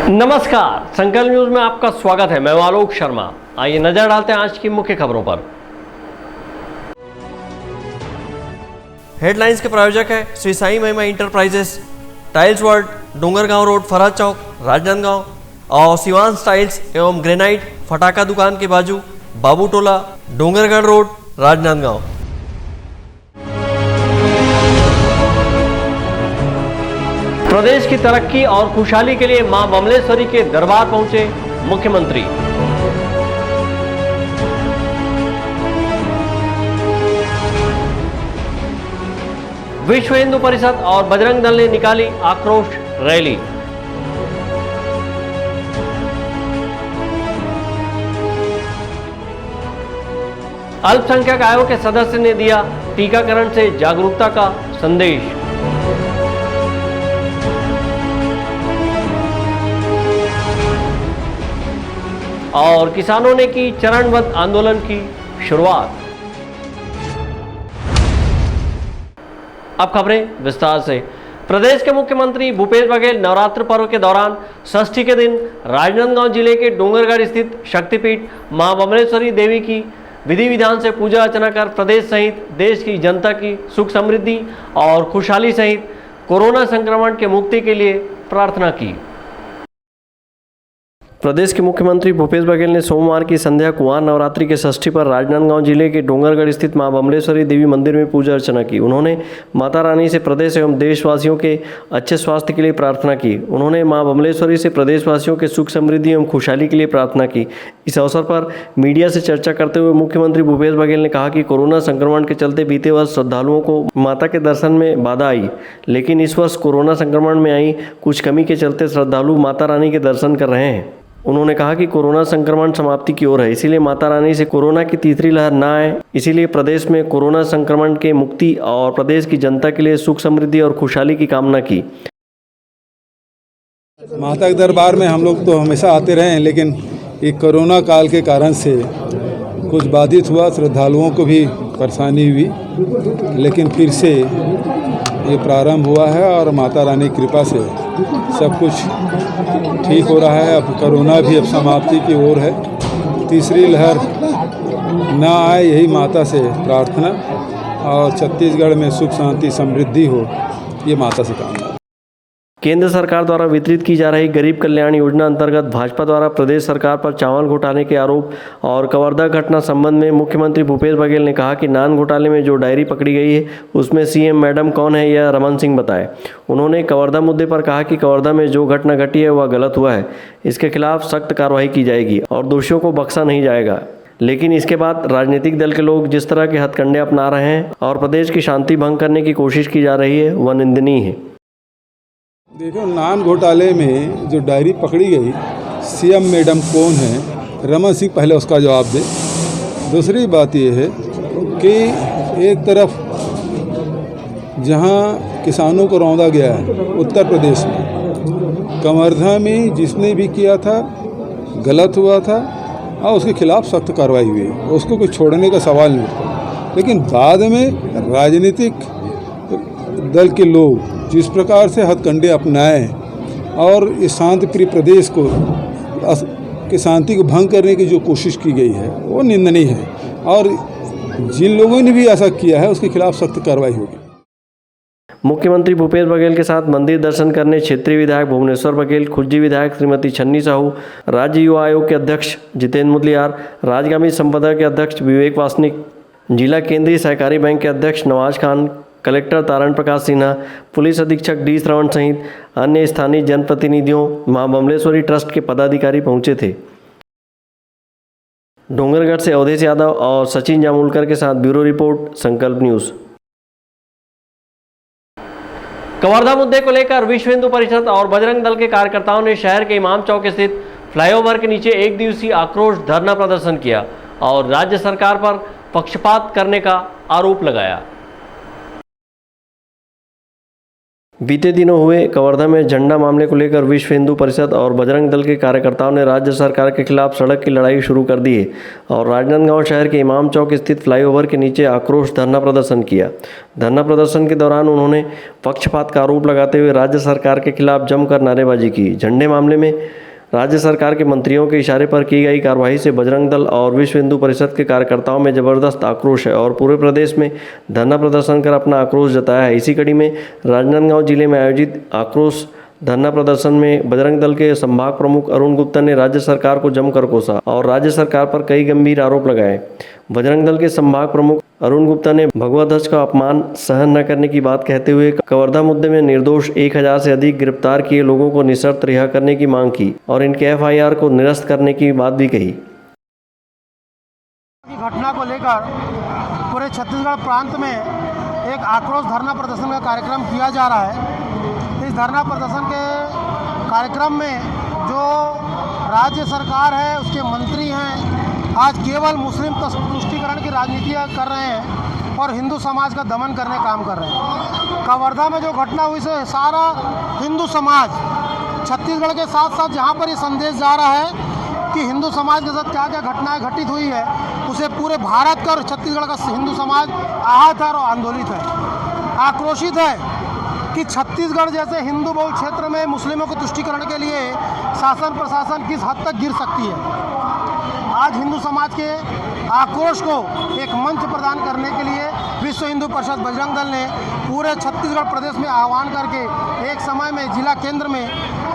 नमस्कार, संकल्प न्यूज में आपका स्वागत है। मैं आलोक शर्मा। आइए नजर डालते हैं आज की मुख्य खबरों पर। हेडलाइंस के प्रायोजक है Shri Sai Mahima enterprises, tiles world, Dongargaon road, Farhad Chowk, Rajnandgaon और शिवांश टाइल्स एवं ग्रेनाइट फटाका दुकान के बाजू, बाबू टोला, डोंगरगढ़ रोड, राजनांदगांव। प्रदेश की तरक्की और खुशहाली के लिए मां बमलेश्वरी के दरबार पहुंचे मुख्यमंत्री। विश्व हिंदू परिषद और बजरंग दल ने निकाली आक्रोश रैली। अल्पसंख्यक आयोग के सदस्य ने दिया टीकाकरण से जागरूकता का संदेश। और किसानों ने की चरणबद्ध आंदोलन की शुरुआत। अब खबरें विस्तार से। प्रदेश के मुख्यमंत्री भूपेश बघेल नवरात्र पर्व के दौरान षष्ठी के दिन राजनांदगांव जिले के डोंगरगढ़ स्थित शक्तिपीठ मां बमलेश्वरी देवी की विधि विधान से पूजा अर्चना कर प्रदेश सहित देश की जनता की सुख समृद्धि और खुशहाली सहित कोरोना संक्रमण के मुक्ति के लिए प्रार्थना की। प्रदेश के मुख्यमंत्री भूपेश बघेल ने सोमवार की संध्या कुंवार नवरात्रि के षष्ठी पर राजनांदगांव जिले के डोंगरगढ़ स्थित मां बमलेश्वरी देवी मंदिर में पूजा अर्चना की। उन्होंने माता रानी से प्रदेश एवं देशवासियों के अच्छे स्वास्थ्य के लिए प्रार्थना की। उन्होंने मां बमलेश्वरी से प्रदेशवासियों के सुख समृद्धि एवं खुशहाली के लिए प्रार्थना की। इस अवसर पर मीडिया से चर्चा करते हुए मुख्यमंत्री भूपेश बघेल ने कहा कि कोरोना संक्रमण के चलते बीते वर्ष श्रद्धालुओं को माता के दर्शन में बाधा आई, लेकिन इस वर्ष कोरोना संक्रमण में आई कुछ कमी के चलते श्रद्धालु माता रानी के दर्शन कर रहे हैं। उन्होंने कहा कि कोरोना संक्रमण समाप्ति की ओर है, इसीलिए माता रानी से कोरोना की तीसरी लहर न आए, इसीलिए प्रदेश में कोरोना संक्रमण के मुक्ति और प्रदेश की जनता के लिए सुख समृद्धि और खुशहाली की कामना की। माता के दरबार में हम लोग तो हमेशा आते रहे हैं, लेकिन ये कोरोना काल के कारण से कुछ बाधित हुआ, श्रद्धालुओं को भी परेशानी हुई, लेकिन फिर से ये प्रारंभ हुआ है और माता रानी की कृपा से सब कुछ ठीक हो रहा है। अब कोरोना भी अब समाप्ति की ओर है, तीसरी लहर ना आए यही माता से प्रार्थना, और छत्तीसगढ़ में सुख शांति समृद्धि हो ये माता से कामना। केंद्र सरकार द्वारा वितरित की जा रही गरीब कल्याण योजना अंतर्गत भाजपा द्वारा प्रदेश सरकार पर चावल घोटाले के आरोप और कवर्धा घटना संबंध में मुख्यमंत्री भूपेश बघेल ने कहा कि नान घोटाले में जो डायरी पकड़ी गई है उसमें सीएम मैडम कौन है यह रमन सिंह बताए। उन्होंने कवर्धा मुद्दे पर कहा कि कवर्धा में जो घटना घटी है वह गलत हुआ है, इसके खिलाफ सख्त कार्रवाई की जाएगी और दोषियों को बख्शा नहीं जाएगा। लेकिन इसके बाद राजनीतिक दल के लोग जिस तरह के हथकंडे अपना रहे हैं और प्रदेश की शांति भंग करने की कोशिश की जा रही है वह निंदनीय है। देखो, नान घोटाले में जो डायरी पकड़ी गई, सीएम मैडम कौन है, रमन सिंह पहले उसका जवाब दे। दूसरी बात यह है कि एक तरफ जहां किसानों को रौंदा गया है उत्तर प्रदेश में, कवर्धा में जिसने भी किया था गलत हुआ था और उसके खिलाफ सख्त कार्रवाई हुई, उसको कुछ छोड़ने का सवाल नहीं था। लेकिन बाद में राजनीतिक दल के लोग जिस प्रकार से हथकंडे अपनाए और इस शांतिप्रिय प्रदेश को की शांति को भंग करने की जो कोशिश की गई है वो निंदनीय है, और जिन लोगों ने भी ऐसा किया है उसके खिलाफ सख्त कार्रवाई होगी। मुख्यमंत्री भूपेश बघेल के साथ मंदिर दर्शन करने क्षेत्रीय विधायक भुवनेश्वर बघेल, खुज्जी विधायक श्रीमती छन्नी साहू, राज्य युवा आयोग के अध्यक्ष जितेंद्र मुदलियार, राजगामी संपदा के अध्यक्ष विवेक वासनिक, जिला केंद्रीय सहकारी बैंक के अध्यक्ष नवाज खान, कलेक्टर तारण प्रकाश सिन्हा, पुलिस अधीक्षक डी श्रवण सहित अन्य स्थानीय जनप्रतिनिधियों मां बमलेश्वरी ट्रस्ट के पदाधिकारी पहुंचे थे। डोंगरगढ़ से अवधेश यादव और सचिन जामुलकर के साथ ब्यूरो रिपोर्ट, संकल्प न्यूज। कवर्धा मुद्दे को लेकर विश्व हिंदू परिषद और बजरंग दल के कार्यकर्ताओं ने शहर के इमाम चौक स्थित फ्लाईओवर के नीचे एक दिवसीय आक्रोश धरना प्रदर्शन किया और राज्य सरकार पर पक्षपात करने का आरोप लगाया। बीते दिनों हुए कवर्धा में झंडा मामले को लेकर विश्व हिंदू परिषद और बजरंग दल के कार्यकर्ताओं ने राज्य सरकार के खिलाफ सड़क की लड़ाई शुरू कर दी है और राजनांदगांव शहर के इमाम चौक स्थित फ्लाईओवर के नीचे आक्रोश धरना प्रदर्शन किया। धरना प्रदर्शन के दौरान उन्होंने पक्षपात का आरोप लगाते हुए राज्य सरकार के खिलाफ जमकर नारेबाजी की। झंडे मामले में राज्य सरकार के मंत्रियों के इशारे पर की गई कार्रवाई से बजरंग दल और विश्व हिंदू परिषद के कार्यकर्ताओं में जबरदस्त आक्रोश है और पूरे प्रदेश में धरना प्रदर्शन कर अपना आक्रोश जताया है। इसी कड़ी में राजनांदगांव जिले में आयोजित आक्रोश धरना प्रदर्शन में बजरंग दल के संभाग प्रमुख अरुण गुप्ता ने राज्य सरकार को जमकर कोसा और राज्य सरकार पर कई गंभीर आरोप लगाए। बजरंग दल के संभाग प्रमुख अरुण गुप्ता ने भगवा ध्वज का अपमान सहन न करने की बात कहते हुए कवर्धा मुद्दे में निर्दोष 1000 से अधिक गिरफ्तार किए लोगों को निशर्त रिहा करने की मांग की और इनके FIR को निरस्त करने की बात भी कही। घटना को लेकर पूरे छत्तीसगढ़ प्रांत में एक आक्रोश धरना प्रदर्शन का कार्यक्रम किया जा रहा है। इस धरना प्रदर्शन के कार्यक्रम में जो राज्य सरकार है उसके मंत्री हैं आज केवल मुस्लिम तुष्टीकरण की राजनीति कर रहे हैं और हिंदू समाज का दमन करने का काम कर रहे हैं। कवर्धा में जो घटना हुई से सारा हिंदू समाज छत्तीसगढ़ के साथ साथ जहां पर ये संदेश जा रहा है कि हिंदू समाज के साथ क्या क्या घटनाएं घटित हुई है उसे पूरे भारत का और छत्तीसगढ़ का हिंदू समाज आहत है और आंदोलित है, आक्रोशित है कि छत्तीसगढ़ जैसे हिंदू बहुल क्षेत्र में मुस्लिमों को तुष्टीकरण के लिए शासन प्रशासन किस हद तक गिर सकती है। आज हिंदू समाज के आक्रोश को एक मंच प्रदान करने के लिए विश्व हिंदू परिषद बजरंग दल ने पूरे छत्तीसगढ़ प्रदेश में आह्वान करके एक समय में जिला केंद्र में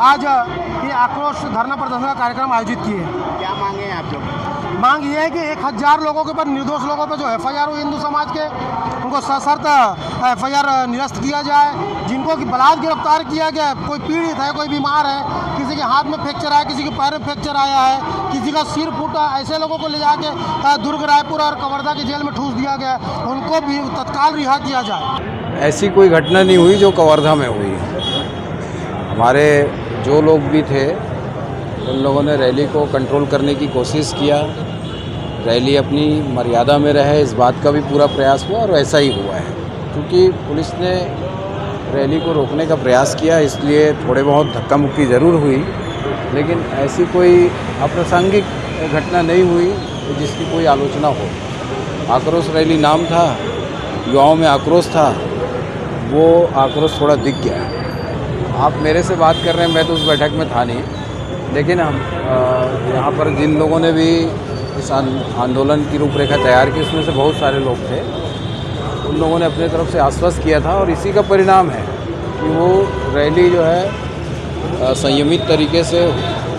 आज ये आक्रोश धरना प्रदर्शन का कार्यक्रम आयोजित किए। क्या मांगे हैं आप लोग? मांग ये है कि 1000 लोगों के ऊपर निर्दोष लोगों पर जो FIR हुई हिंदू समाज के उनको सशर्त FIR निरस्त किया जाए। जिनको कि बलात् गिरफ्तार किया गया है, कोई पीड़ित है, कोई बीमार है, किसी के हाथ में फ्रैक्चर आया, किसी के पैर में फ्रैक्चर आया है, किसी का सिर फूटा, ऐसे लोगों को ले जाके दुर्ग, रायपुर और कवर्धा की जेल में ठूस दिया गया, उनको भी तत्काल रिहा किया जाए। ऐसी कोई घटना नहीं हुई जो कवर्धा में हुई। हमारे जो लोग भी थे उन लोगों ने रैली को कंट्रोल करने की कोशिश किया, रैली अपनी मर्यादा में रहे इस बात का भी पूरा प्रयास हुआ और ऐसा ही हुआ है। क्योंकि पुलिस ने रैली को रोकने का प्रयास किया इसलिए थोड़े बहुत धक्का मुक्की ज़रूर हुई, लेकिन ऐसी कोई अप्रासंगिक घटना नहीं हुई जिसकी कोई आलोचना हो। आक्रोश रैली नाम था, युवाओं में आक्रोश था, वो आक्रोश थोड़ा दिख गया है। आप मेरे से बात कर रहे हैं, मैं तो उस बैठक में था नहीं, लेकिन हम यहाँ पर जिन लोगों ने भी इस आंदोलन की रूपरेखा तैयार की उसमें से बहुत सारे लोग थे, उन लोगों ने अपने तरफ से आश्वस्त किया था और इसी का परिणाम है कि वो रैली जो है संयमित तरीके से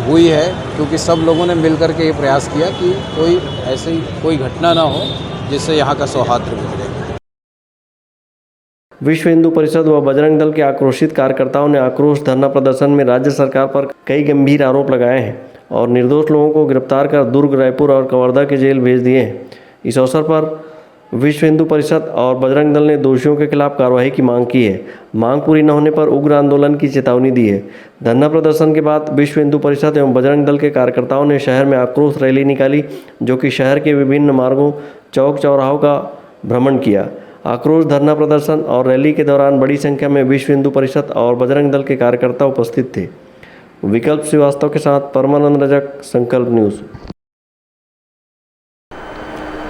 हुई है, क्योंकि सब लोगों ने मिलकर के ये प्रयास किया कि कोई ऐसी कोई घटना ना हो जिससे यहाँ का सौहार्द बिगड़े। विश्व हिंदू परिषद व बजरंग दल के आक्रोशित कार्यकर्ताओं ने आक्रोश धरना प्रदर्शन में राज्य सरकार पर कई गंभीर आरोप लगाए हैं और निर्दोष लोगों को गिरफ्तार कर दुर्ग, रायपुर और कवर्धा की जेल भेज दिए हैं। इस अवसर पर विश्व हिंदू परिषद और बजरंग दल ने दोषियों के खिलाफ कार्रवाई की मांग की है। मांग पूरी न होने पर उग्र आंदोलन की चेतावनी दी है। धरना प्रदर्शन के बाद विश्व हिंदू परिषद एवं बजरंग दल के कार्यकर्ताओं ने शहर में आक्रोश रैली निकाली, जो कि शहर के विभिन्न मार्गों, चौक चौराहों का भ्रमण किया। आक्रोश धरना प्रदर्शन और रैली के दौरान बड़ी संख्या में विश्व हिंदू परिषद और बजरंग दल के कार्यकर्ता उपस्थित थे। विकल्प श्रीवास्तव के साथ परमानंद रजक, संकल्प न्यूज़।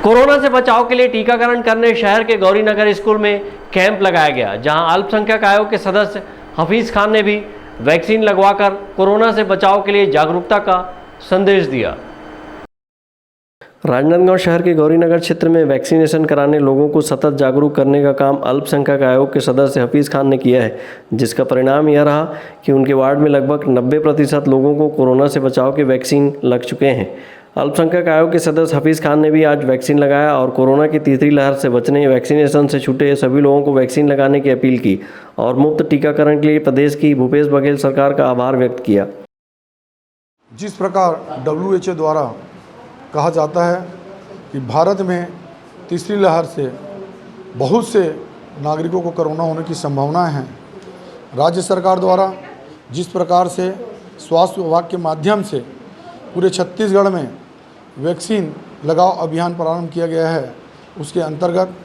कोरोना से बचाव के लिए टीकाकरण करने शहर के गौरीनगर स्कूल में कैंप लगाया गया, जहां अल्पसंख्यक आयोग के सदस्य हफीज खान ने भी वैक्सीन लगवाकर कोरोना से बचाव के लिए जागरूकता का संदेश दिया। राजनांदगांव शहर के गौरीनगर क्षेत्र में वैक्सीनेशन कराने लोगों को सतत जागरूक करने का काम अल्पसंख्यक आयोग के सदस्य हफीज खान ने किया है, जिसका परिणाम यह रहा कि उनके वार्ड में लगभग 90% लोगों को कोरोना से बचाव के वैक्सीन लग चुके हैं। अल्पसंख्यक आयोग के सदस्य हफीज खान ने भी आज वैक्सीन लगाया और कोरोना की तीसरी लहर से बचने, वैक्सीनेशन से छूटे सभी लोगों को वैक्सीन लगाने की अपील की और मुफ्त टीकाकरण के लिए प्रदेश की भूपेश बघेल सरकार का आभार व्यक्त किया। जिस प्रकार WHO द्वारा कहा जाता है कि भारत में तीसरी लहर से बहुत से नागरिकों को कोरोना होने की संभावनाएं हैं, राज्य सरकार द्वारा जिस प्रकार से स्वास्थ्य विभाग के माध्यम से पूरे छत्तीसगढ़ में वैक्सीन लगाओ अभियान प्रारंभ किया गया है, उसके अंतर्गत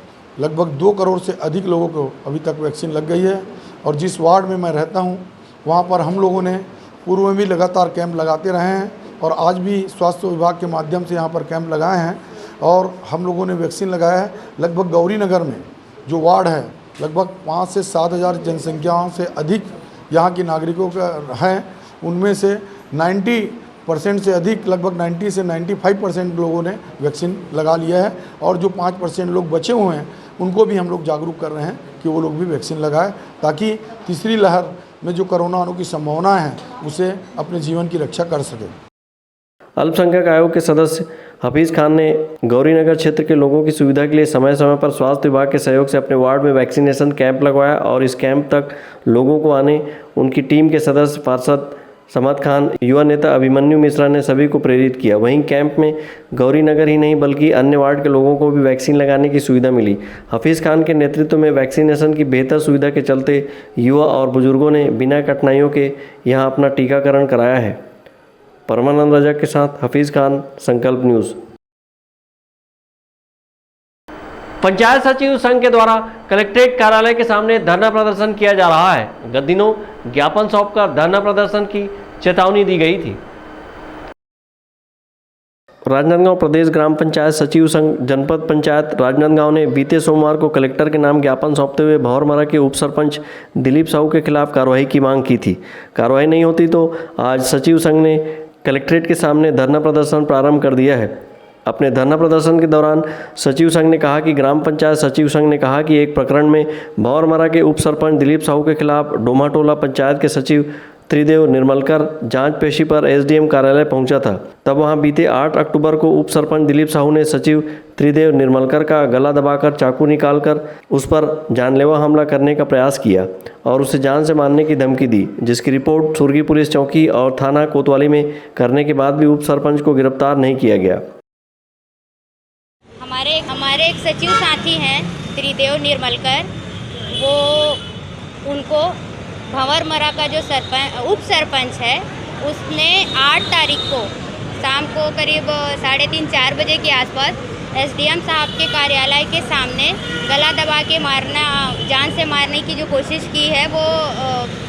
लगभग 2 करोड़ से अधिक लोगों को अभी तक वैक्सीन लग गई है और जिस वार्ड में मैं रहता हूँ वहाँ पर हम लोगों ने पूर्व में भी लगातार कैंप लगाते रहे हैं और आज भी स्वास्थ्य विभाग के माध्यम से यहाँ पर कैंप लगाए हैं और हम लोगों ने वैक्सीन लगाया है। लगभग गौरी नगर में जो वार्ड है लगभग 5 से 7 हज़ार जनसंख्या से अधिक यहाँ के नागरिकों का हैं, उनमें से 90% से अधिक लगभग 90 से 95% लोगों ने वैक्सीन लगा लिया है और जो 5% लोग बचे हुए हैं उनको भी हम लोग जागरूक कर रहे हैं कि वो लोग भी वैक्सीन लगाएं ताकि तीसरी लहर में जो कोरोना आने की संभावना है उसे अपने जीवन की रक्षा कर सके। अल्पसंख्यक आयोग के सदस्य हफीज़ खान ने गौरीनगर क्षेत्र के लोगों की सुविधा के लिए समय समय पर स्वास्थ्य विभाग के सहयोग से अपने वार्ड में वैक्सीनेशन कैंप लगवाया और इस कैंप तक लोगों को आने उनकी टीम के सदस्य पार्षद समद खान, युवा नेता अभिमन्यु मिश्रा ने सभी को प्रेरित किया। वहीं कैंप में गौरीनगर ही नहीं बल्कि अन्य वार्ड के लोगों को भी वैक्सीन लगाने की सुविधा मिली। हफीज़ खान के नेतृत्व में वैक्सीनेशन की बेहतर सुविधा के चलते युवा और बुजुर्गों ने बिना कठिनाइयों के यहां अपना टीकाकरण कराया है। परमानंद रजक के साथ हफीज़ खान, संकल्प न्यूज़। पंचायत सचिव संघ के द्वारा कलेक्ट्रेट कार्यालय के सामने धरना प्रदर्शन किया जा रहा है। गत दिनों ज्ञापन सौंपकर धरना प्रदर्शन की चेतावनी दी गई थी। राजनांदगांव प्रदेश ग्राम पंचायत सचिव संघ जनपद पंचायत राजनांदगांव ने बीते सोमवार को कलेक्टर के नाम ज्ञापन सौंपते हुए भौरमरा के उप सरपंच दिलीप साहू के खिलाफ कार्रवाई की मांग की थी। कार्रवाई नहीं होती तो आज सचिव संघ ने कलेक्ट्रेट के सामने धरना प्रदर्शन प्रारंभ कर दिया है। अपने धरना प्रदर्शन के दौरान सचिव संघ ने कहा कि ग्राम पंचायत सचिव संघ ने कहा कि एक प्रकरण में भौरमरा के उप सरपंच दिलीप साहू के खिलाफ डोमाटोला पंचायत के सचिव त्रिदेव निर्मलकर जांच पेशी पर एसडीएम कार्यालय पहुंचा था। तब वहां बीते 8 अक्टूबर को उप सरपंच दिलीप साहू ने सचिव त्रिदेव निर्मलकर का गला दबाकर चाकू निकालकर उस पर जानलेवा हमला करने का प्रयास किया और उसे जान से मारने की धमकी दी, जिसकी रिपोर्ट सुरगी पुलिस चौकी और थाना कोतवाली में करने के बाद भी उप सरपंच को गिरफ्तार नहीं किया गया। हमारे एक सचिव साथी हैं त्रिदेव निर्मलकर, वो उनको भंवरमरा का जो उप सरपंच है उसने 8 तारीख को शाम को करीब 3:30-4 बजे के आसपास एसडीएम साहब के कार्यालय के सामने गला दबा के मारना, जान से मारने की जो कोशिश की है वो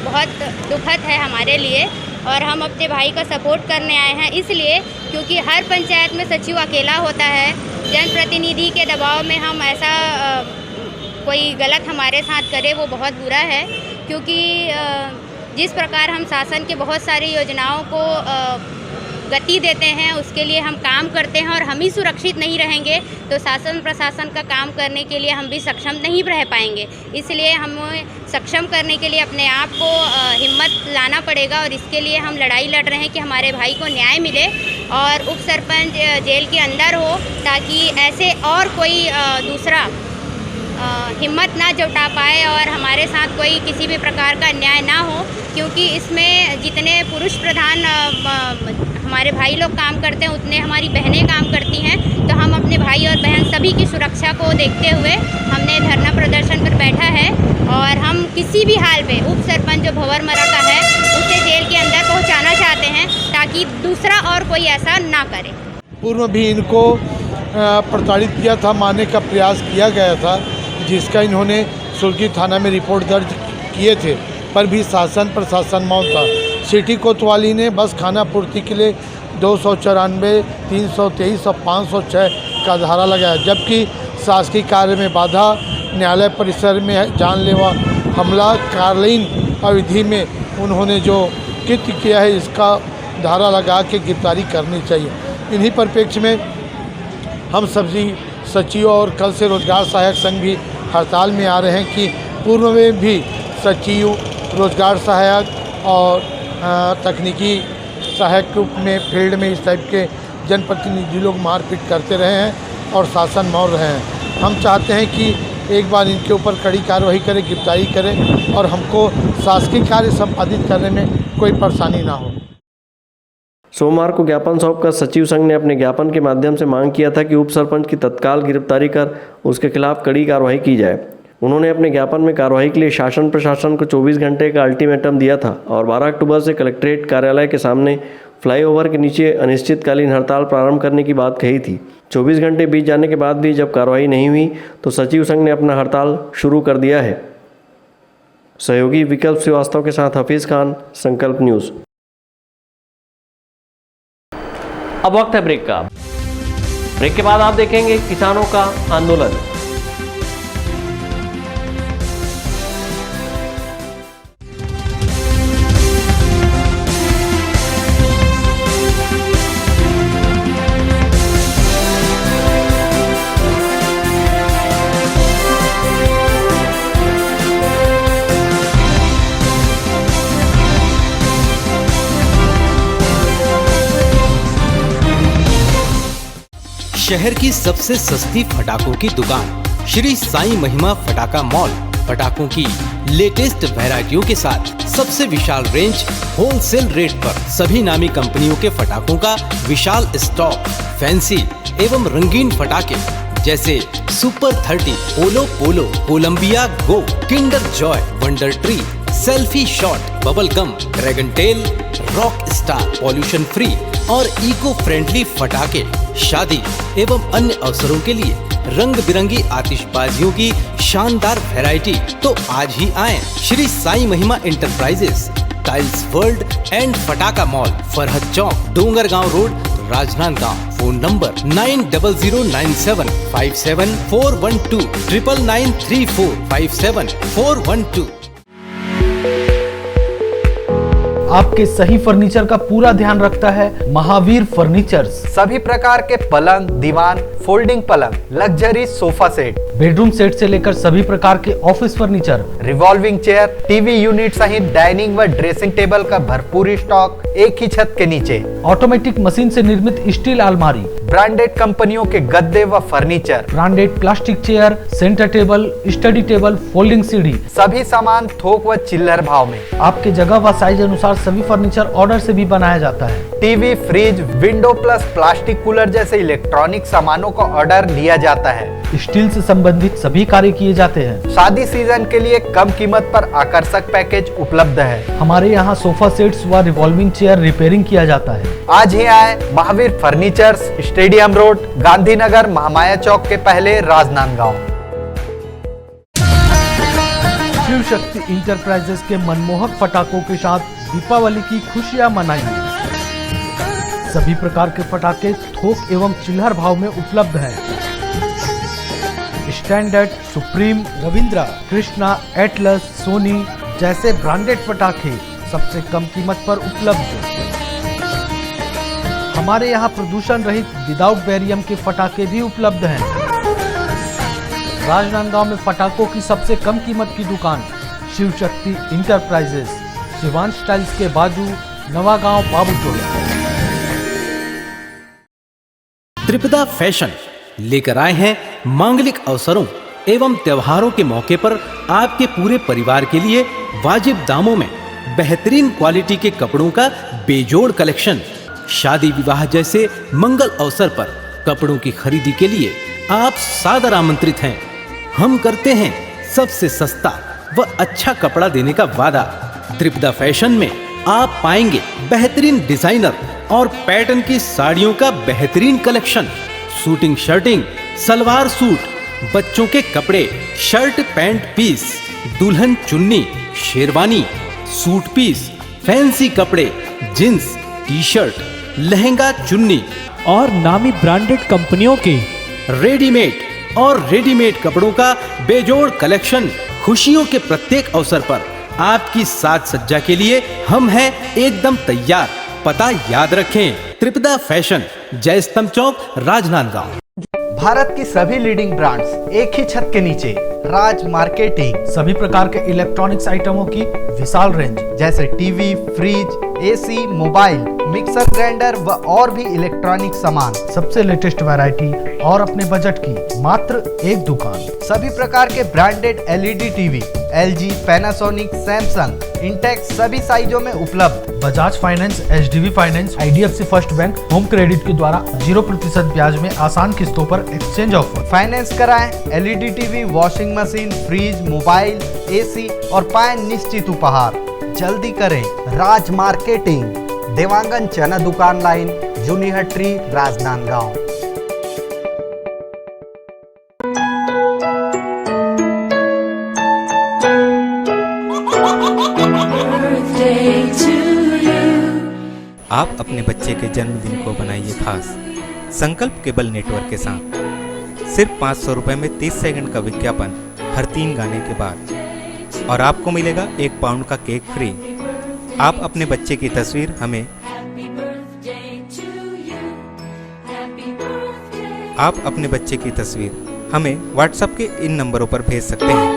बहुत दुखद है हमारे लिए और हम अपने भाई का सपोर्ट करने आए हैं। इसलिए क्योंकि हर पंचायत में सचिव अकेला होता है, जनप्रतिनिधि के दबाव में हम ऐसा कोई गलत हमारे साथ करे वो बहुत बुरा है। क्योंकि जिस प्रकार हम शासन के बहुत सारी योजनाओं को गति देते हैं उसके लिए हम काम करते हैं और हम ही सुरक्षित नहीं रहेंगे तो शासन प्रशासन का काम करने के लिए हम भी सक्षम नहीं रह पाएंगे। इसलिए हमें सक्षम करने के लिए अपने आप को हिम्मत लाना पड़ेगा और इसके लिए हम लड़ाई लड़ रहे हैं कि हमारे भाई को न्याय मिले और उप सरपंच जेल के अंदर हो ताकि ऐसे और कोई दूसरा हिम्मत ना जुटा पाए और हमारे साथ कोई किसी भी प्रकार का अन्याय ना हो। क्योंकि इसमें जितने पुरुष प्रधान हमारे भाई लोग काम करते हैं उतने हमारी बहनें काम करती हैं, तो हम अपने भाई और बहन सभी की सुरक्षा को देखते हुए हमने धरना प्रदर्शन पर बैठा है और हम किसी भी हाल में उप सरपंच जो भंवरमरा का है उसे जेल के अंदर पहुंचाना चाहते हैं ताकि दूसरा और कोई ऐसा ना करे। पूर्व भी इनको प्रताड़ित किया था, मारने का प्रयास किया गया था, जिसका इन्होंने सुर्गी थाना में रिपोर्ट दर्ज किए थे, पर भी शासन प्रशासन मौन था। सिटी कोतवाली ने बस खाना पूर्ति के लिए 294, 323 और 506 का धारा लगाया, जबकि शासकीय कार्य में बाधा, न्यायालय परिसर में जानलेवा हमला, कार्यालयीन अवधि में उन्होंने जो कृत्य किया है इसका धारा लगा के गिरफ्तारी करनी चाहिए। इन्हीं परिप्रेक्ष्य में हम सभी सचिव और कल से रोजगार सहायक संघ भी हड़ताल में आ रहे हैं कि पूर्व में भी सचिव, रोजगार सहायक और तकनीकी सहायक के रूप में फील्ड में इस टाइप के जनप्रतिनिधि लोग मारपीट करते रहे हैं और शासन मौन रहे हैं। हम चाहते हैं कि एक बार इनके ऊपर कड़ी कार्रवाई करें, गिरफ्तारी करें और हमको शासकीय कार्य संपादित करने में कोई परेशानी ना हो। सोमवार को ज्ञापन सौंपकर सचिव संघ ने अपने ज्ञापन के माध्यम से मांग किया था कि उप सरपंच की तत्काल गिरफ्तारी कर उसके खिलाफ कड़ी कार्रवाई की जाए। उन्होंने अपने ज्ञापन में कार्रवाई के लिए शासन प्रशासन को 24 घंटे का अल्टीमेटम दिया था और 12 अक्टूबर से कलेक्ट्रेट कार्यालय के सामने फ्लाईओवर के नीचे अनिश्चितकालीन हड़ताल प्रारंभ करने की बात कही थी। 24 घंटे बीत जाने के बाद भी जब कार्रवाई नहीं हुई तो सचिव संघ ने अपना हड़ताल शुरू कर दिया है। सहयोगी विकल्प श्रीवास्तव के साथ हफीज खान, संकल्प न्यूज़। अब वक्त है ब्रेक का। ब्रेक के बाद आप देखेंगे किसानों का आंदोलन। शहर की सबसे सस्ती फटाकों की दुकान श्री साईं महिमा फटाका मॉल फटाकों की लेटेस्ट वैरायटियों के साथ सबसे विशाल रेंज, होलसेल रेट पर सभी नामी कंपनियों के फटाकों का विशाल स्टॉक, फैंसी एवं रंगीन फटाके जैसे super 30, polo polo, Colombia go, kinder joy, wonder tree, selfie shot, bubble gum, dragon tail, rock star, pollution free और इको फ्रेंडली फटाके शादी एवं अन्य अवसरों के लिए रंग बिरंगी आतिशबाजियों की शानदार वैरायटी। तो आज ही आएं Shri Sai Mahima enterprises, tiles world and फटाका mall, Farhad Chowk, Dongargaon road, Rajnandgaon. Phone number 9000975741 99345741 आपके सही फर्नीचर का पूरा ध्यान रखता है महावीर फर्नीचर्स। सभी प्रकार के पलंग, दीवान, फोल्डिंग पलंग, luxury sofa set, bedroom set से लेकर सभी प्रकार के office furniture, revolving chair, TV unit सहित डाइनिंग व ड्रेसिंग टेबल का भरपूर स्टॉक एक ही छत के नीचे। ऑटोमेटिक मशीन से निर्मित स्टील अलमारी, ब्रांडेड कंपनियों के गद्दे व furniture, branded plastic chair, centre table, study table, folding सीढ़ी, सभी सामान थोक व चिल्लर भाव में। आपके जगह व साइज अनुसार सभी फर्नीचर ऑर्डर से भी बनाया जाता है। TV, fridge, window plus plastic cooler जैसे इलेक्ट्रॉनिक सामानों का ऑर्डर लिया जाता है। स्टील से संबंधित सभी कार्य किए जाते हैं। शादी सीजन के लिए कम कीमत पर आकर्षक पैकेज उपलब्ध है। हमारे यहाँ सोफा सेट्स व रिवॉल्विंग चेयर रिपेयरिंग किया जाता है। आज ही आए Mahavir furnitures, stadium road, Gandhinagar, Mahamaya Chowk के पहले, राजनांदगांव। शिव शक्ति इंटरप्राइजेस के मनमोहक पटाखों के साथ दीपावली की खुशियां मनाइए। सभी प्रकार के पटाखे थोक एवं चिल्लर भाव में उपलब्ध हैं। Standard, supreme, Ravindra, Krishna, Atlas, Sony जैसे ब्रांडेड पटाखे सबसे कम कीमत पर उपलब्ध। हमारे यहाँ प्रदूषण रहित विदाउट बैरियम के पटाखे भी उपलब्ध हैं। राजनांदगांव में पटाखों की सबसे कम कीमत की दुकान शिव शक्ति इंटरप्राइजेस, शिवांश टाइल्स के बाजू, नवागांव, बाबूटोला। त्रिपदा फैशन लेकर आए हैं मांगलिक अवसरों एवं त्योहारों के मौके पर आपके पूरे परिवार के लिए वाजिब दामों में बेहतरीन क्वालिटी के कपड़ों का बेजोड़ कलेक्शन। शादी विवाह जैसे मंगल अवसर पर कपड़ों की खरीदी के लिए आप सादर आमंत्रित हैं। हम करते हैं सबसे सस्ता व अच्छा कपड़ा देने का वादा। त्रिपदा फैशन में आप पाएंगे बेहतरीन डिजाइनर और पैटर्न की साड़ियों का बेहतरीन collection, shooting shirting, salwar suit, बच्चों के कपड़े, शर्ट पैंट पीस, दुल्हन चुन्नी, शेरवानी, सूट पीस, फैंसी कपड़े, जींस, टी शर्ट, लहंगा चुन्नी और नामी ब्रांडेड कंपनियों के रेडीमेड कपड़ों का बेजोड़ कलेक्शन। खुशियों के प्रत्येक अवसर पर आपकी साज सज्जा के लिए हम हैं एकदम तैयार। पता याद रखें, त्रिपदा फैशन, जय स्तंभ चौक, राजनांदगांव। भारत की सभी लीडिंग ब्रांड्स एक ही छत के नीचे, राज मार्केटिंग। सभी प्रकार के इलेक्ट्रॉनिक्स आइटमों की विशाल रेंज जैसे TV, fridge, AC, mobile, mixer grinder व और भी इलेक्ट्रॉनिक सामान। सबसे लेटेस्ट वैरायटी और अपने बजट की मात्र एक दुकान। सभी प्रकार के branded LED TV, LG, Panasonic, Samsung, Intex सभी साइजों में उपलब्ध। Bajaj finance, HDB finance, IDFC first bank, home credit के द्वारा 0% ब्याज में आसान किस्तों पर एक्सचेंज ऑफर। फाइनेंस कराएं LED TV, washing machine, fridge, mobile, AC और पाएं निश्चित उपहार। जल्दी करें, राज मार्केटिंग, देवांगन चना दुकान लाइन, जूनीहट्टी, राजनांदगांव। आप अपने बच्चे के जन्मदिन को बनाइए खास संकल्प केबल नेटवर्क के साथ। सिर्फ 500 रुपये में 30 सेकंड का विज्ञापन हर 3 गाने के बाद और आपको मिलेगा 1 पाउंड का केक फ्री। आप अपने बच्चे की तस्वीर हमें व्हाट्सएप के इन नंबरों पर भेज सकते हैं।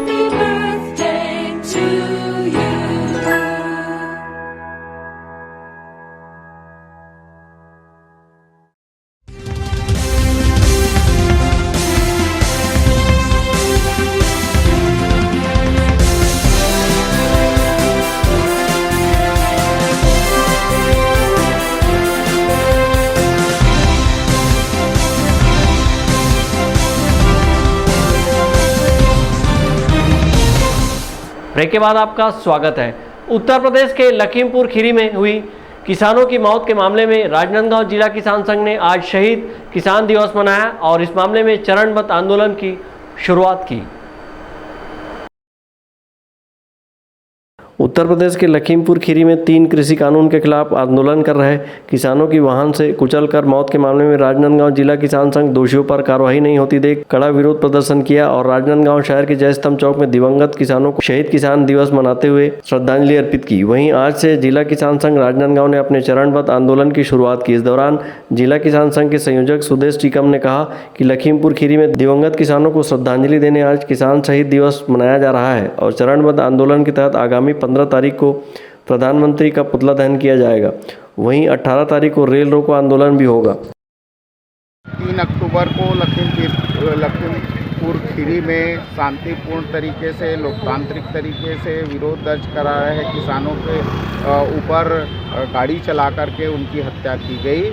ब्रेक के बाद आपका स्वागत है। उत्तर प्रदेश के लखीमपुर खीरी में हुई किसानों की मौत के मामले में राजनांदगांव जिला किसान संघ ने आज शहीद किसान दिवस मनाया और इस मामले में चरणबद्ध आंदोलन की शुरुआत की। उत्तर प्रदेश के लखीमपुर खीरी में 3 कृषि कानून के खिलाफ आंदोलन कर रहे किसानों की वाहन से कुचलकर मौत के मामले में राजनांदगांव जिला किसान संघ दोषियों पर कार्रवाई नहीं होती देख कड़ा विरोध प्रदर्शन किया और राजनांदगांव शहर के जय स्तंभ चौक में दिवंगत किसानों को शहीद किसान दिवस मनाते हुए श्रद्धांजलि अर्पित की। वहीं आज से जिला किसान संघ राजनांदगांव ने अपने चरणबद्ध आंदोलन की शुरुआत की। इस दौरान जिला किसान संघ के संयोजक सुदेश टीकम ने कहा कि लखीमपुर खीरी में दिवंगत किसानों को श्रद्धांजलि देने आज किसान शहीद दिवस मनाया जा रहा है और चरणबद्ध आंदोलन के तहत आगामी 15 तारीख को प्रधानमंत्री का पुतला दहन किया जाएगा। वहीं 18 तारीख को रेल रोको आंदोलन भी होगा। 3 अक्टूबर को लखीमपुर खीरी में शांतिपूर्ण तरीके से लोकतांत्रिक तरीके से विरोध दर्ज करा रहे किसानों के ऊपर गाड़ी चला करके उनकी हत्या की गई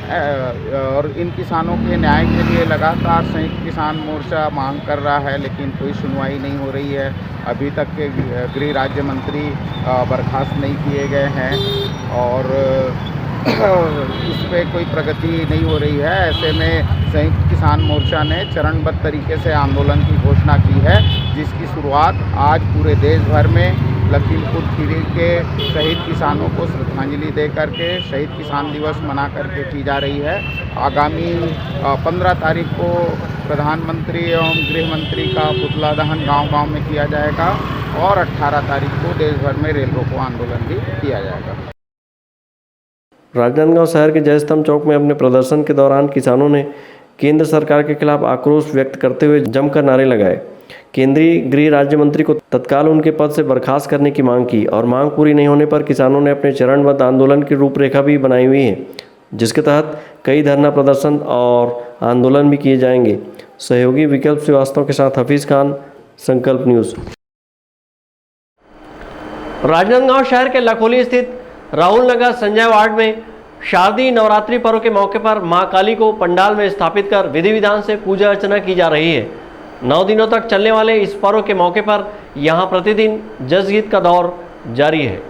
और इन किसानों के न्याय के लिए लगातार संयुक्त किसान मोर्चा मांग कर रहा है, लेकिन कोई सुनवाई नहीं हो रही है। अभी तक के गृह राज्य मंत्री बर्खास्त नहीं किए गए हैं और इस पे कोई प्रगति नहीं हो रही है। ऐसे में संयुक्त किसान मोर्चा ने चरणबद्ध तरीके से आंदोलन की घोषणा की है, जिसकी शुरुआत आज पूरे देश भर में लखीमपुर खीरी के शहीद किसानों को श्रद्धांजलि दे करके शहीद किसान दिवस मना करके की जा रही है। आगामी 15 तारीख को प्रधानमंत्री एवं गृह मंत्री का पुतला दहन गांव-गांव में किया जाएगा और 18 तारीख को देश भर में रेल रोको आंदोलन भी किया जाएगा। राजनांदगांव शहर के जय स्तंभ चौक में अपने प्रदर्शन के दौरान किसानों ने केंद्र सरकार के खिलाफ आक्रोश व्यक्त करते हुए जमकर नारे लगाए। केंद्रीय गृह राज्य मंत्री को तत्काल उनके पद से बर्खास्त करने की मांग की और मांग पूरी नहीं होने पर किसानों ने अपने चरणबद्ध आंदोलन की रूपरेखा भी बनाई हुई है, जिसके तहत कई धरना प्रदर्शन और आंदोलन भी किए जाएंगे। सहयोगी विकल्प श्रीवास्तव के साथ हफीज खान, संकल्प न्यूज़। राजनांदगांव शहर के लखोली स्थित राहुल नगर संजय वार्ड में शारदीय नवरात्रि पर्व के मौके पर मां काली को पंडाल में स्थापित कर विधि विधान से पूजा अर्चना की जा रही है। 9 दिनों तक चलने वाले इस पर्व के मौके पर यहां प्रतिदिन जस गीत का दौर जारी है।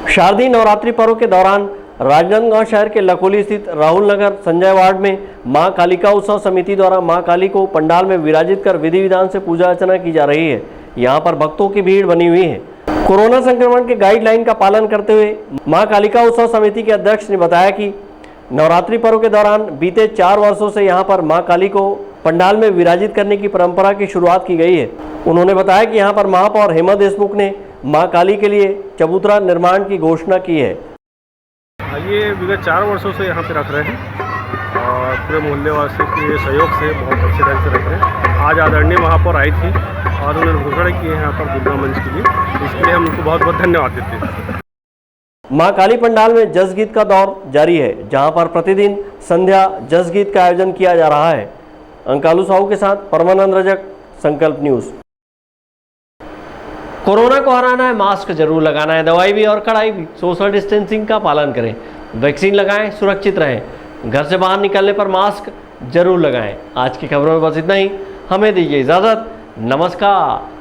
शारदीय नवरात्रि पर्व के दौरान राजनांदगांव शहर के लखोली स्थित राहुल नगर संजय वार्ड में मां कालिका उत्सव समिति द्वारा मां काली को पंडाल में विराजित कर विधि विधान से पूजा अर्चना की जा रही है। यहां पर भक्तों की भीड़ बनी हुई है। कोरोना संक्रमण के गाइडलाइन का पालन करते हुए मां कालिका उत्सव समिति के अध्यक्ष ने बताया कि नवरात्रि पर्व के दौरान बीते 4 वर्षों से यहां पर मां काली को पंडाल में विराजित करने की परंपरा की शुरुआत की गई है। उन्होंने बताया कि यहां पर महापौर हेमा देशमुख ने मां काली के लिए चबूतरा निर्माण की घोषणा की है। ये विगत 4 वर्षों से यहाँ पे रख रहे हैं और पूरे मोहल्ले वासियों के सहयोग से बहुत अच्छे ढंग से रख रहे हैं। आज आदरणीय महापौर आई थी और उन्होंने घोषणा की है यहाँ पर दुर्गा मंच के लिए, इसके लिए हम उनको बहुत बहुत धन्यवाद देते हैं। मां काली पंडाल में जस गीत का दौर जारी है, जहां पर प्रतिदिन संध्या जस गीत का आयोजन किया जा रहा है। अंकालू साहू के साथ परमानंद रजक, संकल्प न्यूज़। कोरोना को हराना है, मास्क जरूर लगाना है, दवाई भी और कड़ाई भी, सोशल डिस्टेंसिंग का पालन करें, वैक्सीन लगाएं, सुरक्षित रहें, घर से बाहर निकलने पर मास्क जरूर लगाएं। आज की खबरों में बस इतना ही, हमें दीजिए इजाज़त, नमस्कार।